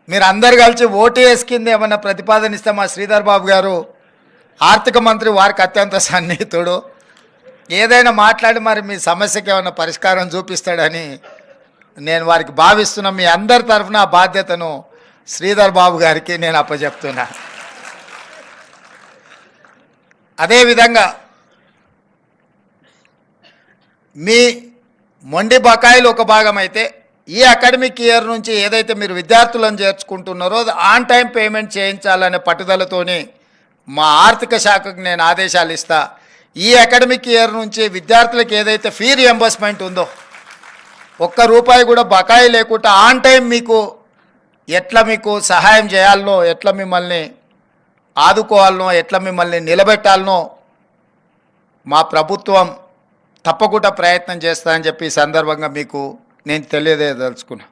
మీరు అందరు కలిసి ఓటు వేసుకుంది ఏమన్నా ప్రతిపాదన ఇస్తే మా శ్రీధర్ బాబు గారు ఆర్థిక మంత్రి వారికి అత్యంత సన్నిహితుడు, ఏదైనా మాట్లాడి మరి మీ సమస్యకి ఏమైనా పరిష్కారం చూపిస్తాడని నేను వారికి భావిస్తున్నా. మీ అందరి తరఫున ఆ బాధ్యతను శ్రీధర్ బాబు గారికి నేను అప్పచెప్తున్నా. అదేవిధంగా మీ మొండి బకాయిలు ఒక భాగం అయితే, ఈ అకాడమిక్ ఇయర్ నుంచి ఏదైతే మీరు విద్యార్థులను చేర్చుకుంటున్నారో ఆన్ టైం పేమెంట్ చేయించాలనే పట్టుదలతోని మా ఆర్థిక శాఖకు నేను ఆదేశాలు ఇస్తా. ఈ అకాడమిక్ ఇయర్ నుంచి విద్యార్థులకు ఏదైతే ఫీ రియంబర్స్మెంట్ ఉందో, ఒక్క రూపాయి కూడా బకాయి లేకుండా ఆన్ టైం మీకు ఎట్లా మీకు సహాయం చేయాలనో, ఎట్లా మిమ్మల్ని ఆదుకోవాలనో, ఎట్లా మిమ్మల్ని నిలబెట్టాలనో మా ప్రభుత్వం తప్పకుండా ప్రయత్నం చేస్తా అని చెప్పి ఈ సందర్భంగా మీకు నేను తెలియజేయదలుచుకున్నా.